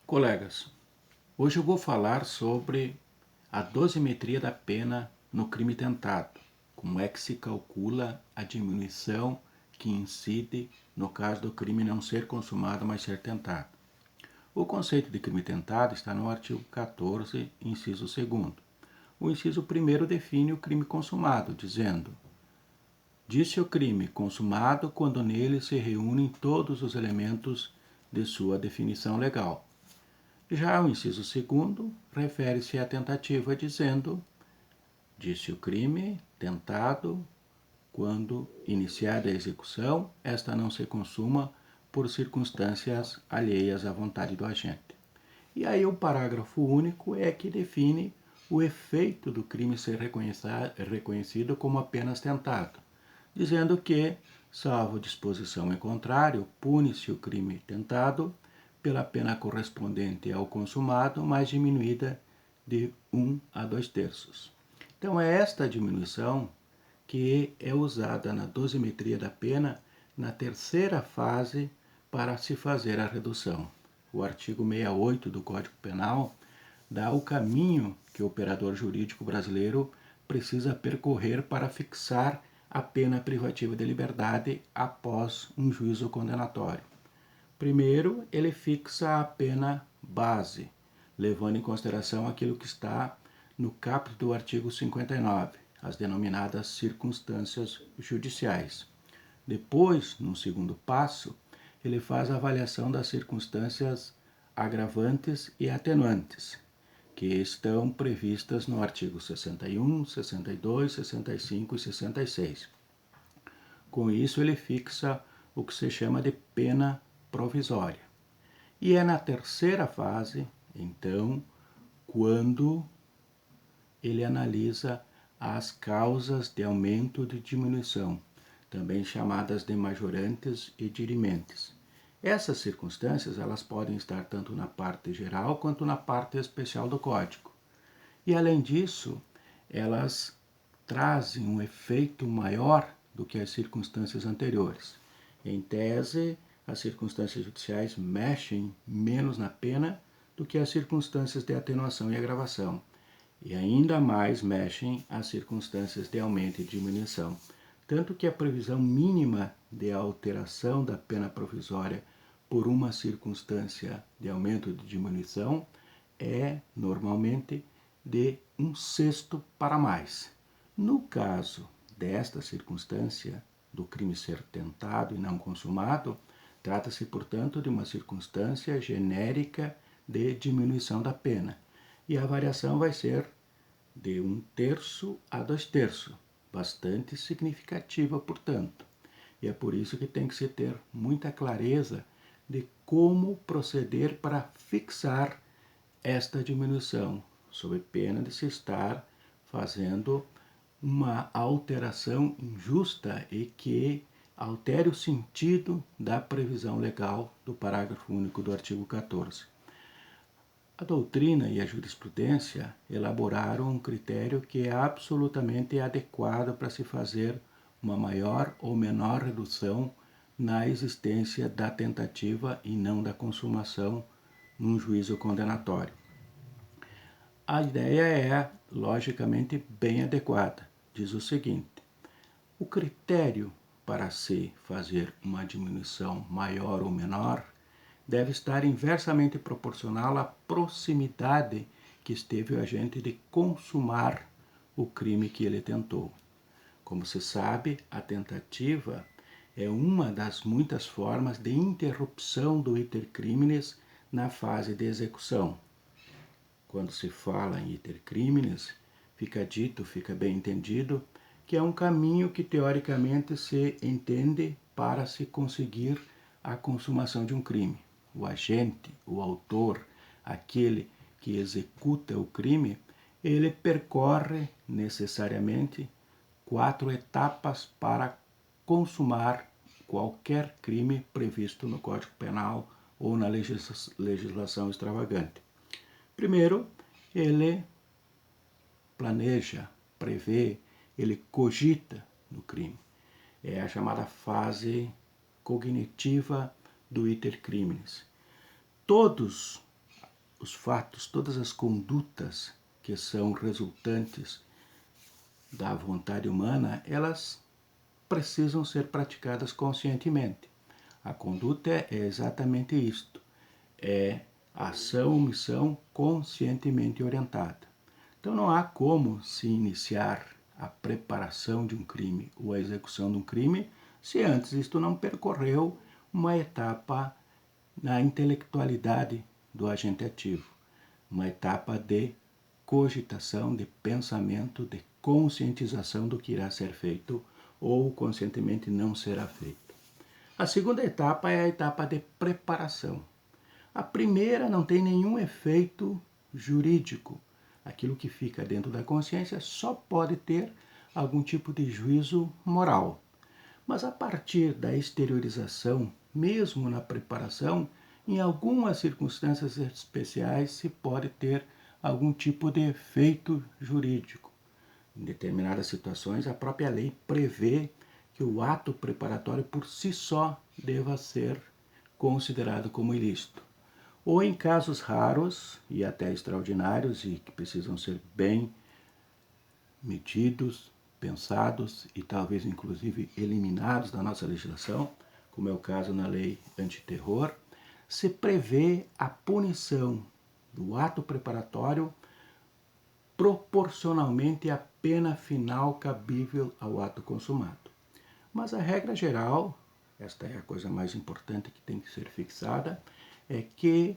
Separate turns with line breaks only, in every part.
Colegas, hoje eu vou falar sobre a dosimetria da pena no crime tentado, como é que se calcula a diminuição que incide no caso do crime não ser consumado, mas ser tentado. O conceito de crime tentado está no artigo 14, inciso 2º. O inciso 1º define o crime consumado, dizendo: diz-se o crime consumado quando nele se reúnem todos os elementos de sua definição legal. Já o inciso 2º refere-se à tentativa, dizendo: disse o crime tentado quando iniciada a execução, esta não se consuma por circunstâncias alheias à vontade do agente. E aí o parágrafo único é que define o efeito do crime ser reconhecido como apenas tentado, dizendo que, salvo disposição em contrário, pune-se o crime tentado pela pena correspondente ao consumado, mais diminuída de 1 a 2/3. Então é esta diminuição que é usada na dosimetria da pena na terceira fase para se fazer a redução. O artigo 68 do Código Penal dá o caminho que o operador jurídico brasileiro precisa percorrer para fixar a pena privativa de liberdade após um juízo condenatório. Primeiro, ele fixa a pena base, levando em consideração aquilo que está no caput do artigo 59, as denominadas circunstâncias judiciais. Depois, num segundo passo, ele faz a avaliação das circunstâncias agravantes e atenuantes, que estão previstas no artigo 61, 62, 65 e 66. Com isso, ele fixa o que se chama de pena provisória. E é na terceira fase, então, quando ele analisa as causas de aumento ou de diminuição, também chamadas de majorantes e dirimentes. Essas circunstâncias elas podem estar tanto na parte geral quanto na parte especial do Código. E, além disso, elas trazem um efeito maior do que as circunstâncias anteriores. Em tese, as circunstâncias judiciais mexem menos na pena do que as circunstâncias de atenuação e agravação, e ainda mais mexem as circunstâncias de aumento e diminuição. Tanto que a previsão mínima de alteração da pena provisória por uma circunstância de aumento ou de diminuição é, normalmente, de 1/6 para mais. No caso desta circunstância, do crime ser tentado e não consumado, trata-se, portanto, de uma circunstância genérica de diminuição da pena. E a variação vai ser de 1/3 a 2/3, bastante significativa, portanto. E é por isso que tem que se ter muita clareza de como proceder para fixar esta diminuição, sob pena de se estar fazendo uma alteração injusta e que altere o sentido da previsão legal do parágrafo único do artigo 14. A doutrina e a jurisprudência elaboraram um critério que é absolutamente adequado para se fazer uma maior ou menor redução na existência da tentativa e não da consumação num juízo condenatório. A ideia é, logicamente, bem adequada. Diz o seguinte: o critério para se fazer uma diminuição maior ou menor deve estar inversamente proporcional à proximidade que esteve o agente de consumar o crime que ele tentou. Como se sabe, a tentativa é uma das muitas formas de interrupção do iter criminis na fase de execução. Quando se fala em iter criminis, fica bem entendido, que é um caminho que teoricamente se entende para se conseguir a consumação de um crime. O agente, o autor, aquele que executa o crime, ele percorre necessariamente 4 etapas para consumar qualquer crime previsto no Código Penal ou na legislação extravagante. Primeiro, ele planeja, prevê, ele cogita no crime. É a chamada fase cognitiva do iter criminis. Todos os fatos, todas as condutas que são resultantes da vontade humana, elas precisam ser praticadas conscientemente. A conduta é exatamente isto, é ação ou omissão conscientemente orientada. Então não há como se iniciar a preparação de um crime ou a execução de um crime se antes isto não percorreu uma etapa na intelectualidade do agente ativo, uma etapa de cogitação, de pensamento, de conscientização do que irá ser feito ou conscientemente não será feito. A segunda etapa é a etapa de preparação. A primeira não tem nenhum efeito jurídico. Aquilo que fica dentro da consciência só pode ter algum tipo de juízo moral. Mas a partir da exteriorização, mesmo na preparação, em algumas circunstâncias especiais se pode ter algum tipo de efeito jurídico. Em determinadas situações, a própria lei prevê que o ato preparatório por si só deva ser considerado como ilícito. Ou em casos raros e até extraordinários e que precisam ser bem medidos, pensados e talvez inclusive eliminados da nossa legislação, como é o caso na lei antiterror, se prevê a punição do ato preparatório proporcionalmente à pena final cabível ao ato consumado. Mas a regra geral, esta é a coisa mais importante que tem que ser fixada, é que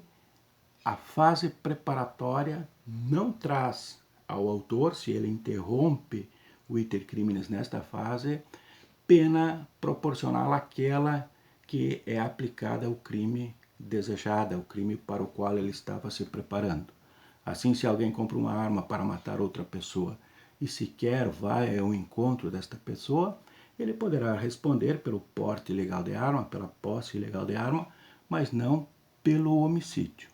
a fase preparatória não traz ao autor, se ele interrompe o iter criminis nesta fase, pena proporcional àquela que é aplicada ao crime desejado, ao crime para o qual ele estava se preparando. Assim, se alguém compra uma arma para matar outra pessoa e sequer vai ao encontro desta pessoa, ele poderá responder pelo porte ilegal de arma, pela posse ilegal de arma, mas não pelo homicídio.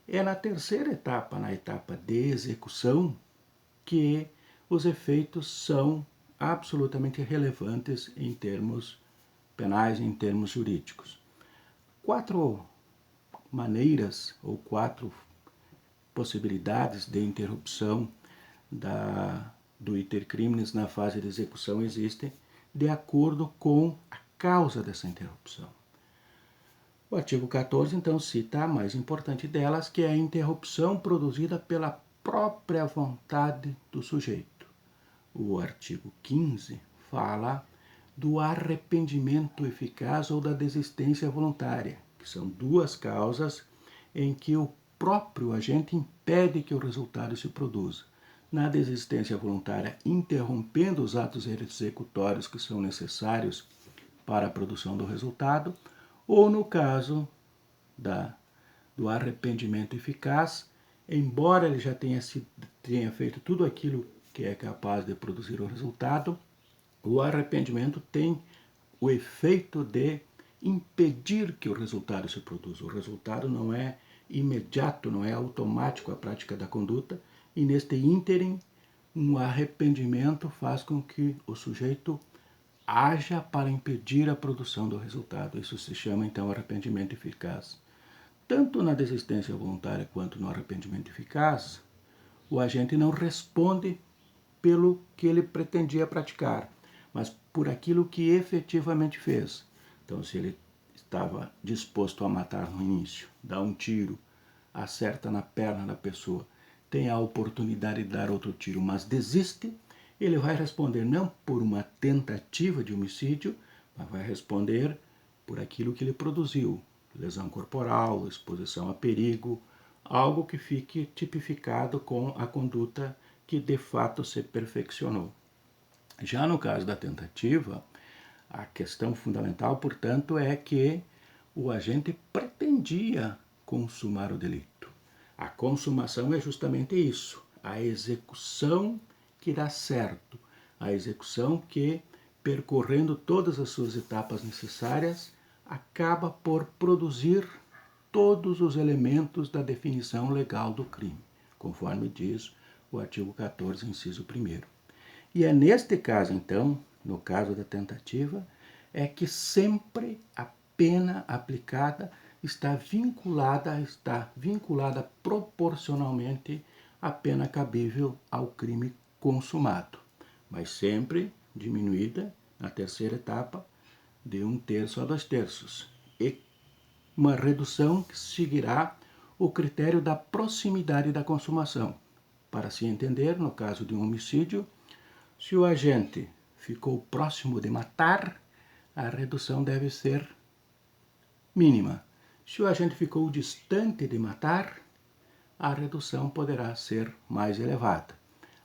É na terceira etapa, na etapa de execução, que os efeitos são absolutamente relevantes em termos penais, em termos jurídicos. 4 maneiras ou 4 possibilidades de interrupção do iter criminis na fase de execução existem de acordo com a causa dessa interrupção. O artigo 14, então, cita a mais importante delas, que é a interrupção produzida pela própria vontade do sujeito. O artigo 15 fala do arrependimento eficaz ou da desistência voluntária, que são 2 causas em que o próprio agente impede que o resultado se produza. Na desistência voluntária, interrompendo os atos executórios que são necessários para a produção do resultado, ou no caso do arrependimento eficaz, embora ele já tenha feito tudo aquilo que é capaz de produzir o resultado, o arrependimento tem o efeito de impedir que o resultado se produza. O resultado não é imediato, não é automático a prática da conduta, e neste ínterim, um arrependimento faz com que o sujeito haja para impedir a produção do resultado. Isso se chama, então, arrependimento eficaz. Tanto na desistência voluntária quanto no arrependimento eficaz, o agente não responde pelo que ele pretendia praticar, mas por aquilo que efetivamente fez. Então, se ele estava disposto a matar no início, dá um tiro, acerta na perna da pessoa, tem a oportunidade de dar outro tiro, mas desiste, ele vai responder não por uma tentativa de homicídio, mas vai responder por aquilo que ele produziu, lesão corporal, exposição a perigo, algo que fique tipificado com a conduta que de fato se perfeccionou. Já no caso da tentativa, a questão fundamental, portanto, é que o agente pretendia consumar o delito. A consumação é justamente isso, a execução que dá certo, a execução que, percorrendo todas as suas etapas necessárias, acaba por produzir todos os elementos da definição legal do crime, conforme diz o artigo 14, inciso 1º. E é neste caso, então, no caso da tentativa, é que sempre a pena aplicada está vinculada proporcionalmente à pena cabível ao crime consumado, mas sempre diminuída na terceira etapa de 1/3 a 2/3, e uma redução que seguirá o critério da proximidade da consumação. Para se entender, no caso de um homicídio, se o agente ficou próximo de matar, a redução deve ser mínima. Se o agente ficou distante de matar, a redução poderá ser mais elevada.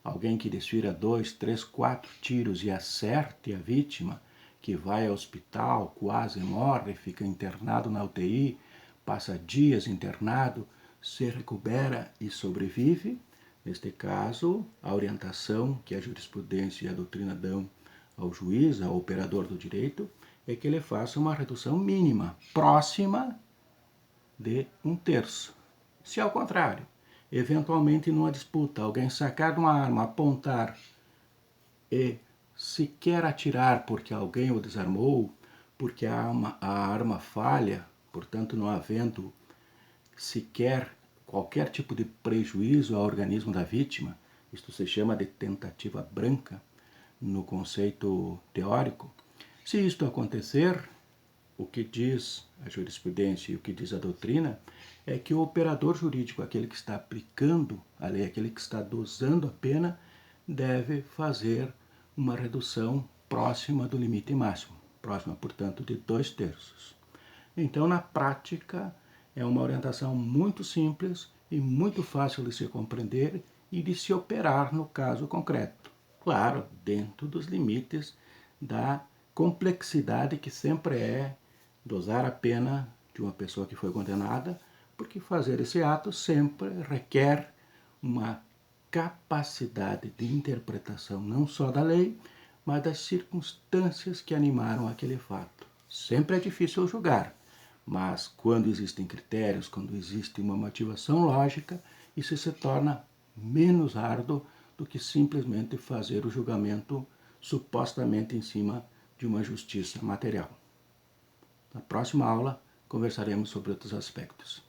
Alguém que desfira 2, 3, 4 tiros e acerte a vítima, que vai ao hospital, quase morre, fica internado na UTI, passa dias internado, se recupera e sobrevive. Neste caso, a orientação que a jurisprudência e a doutrina dão ao juiz, ao operador do direito, é que ele faça uma redução mínima, próxima de 1/3. Se ao contrário, eventualmente numa disputa, alguém sacar uma arma, apontar e sequer atirar porque alguém o desarmou, porque a arma falha, portanto não havendo sequer qualquer tipo de prejuízo ao organismo da vítima, isto se chama de tentativa branca no conceito teórico. Se isto acontecer, o que diz a jurisprudência e o que diz a doutrina é que o operador jurídico, aquele que está aplicando a lei, aquele que está dosando a pena, deve fazer uma redução próxima do limite máximo, próxima, portanto, de 2/3. Então, na prática, é uma orientação muito simples e muito fácil de se compreender e de se operar no caso concreto. Claro, dentro dos limites da complexidade que sempre é dosar a pena de uma pessoa que foi condenada, porque fazer esse ato sempre requer uma capacidade de interpretação não só da lei, mas das circunstâncias que animaram aquele fato. Sempre é difícil julgar, mas quando existem critérios, quando existe uma motivação lógica, isso se torna menos árduo do que simplesmente fazer o julgamento supostamente em cima de uma justiça material. Na próxima aula, conversaremos sobre outros aspectos.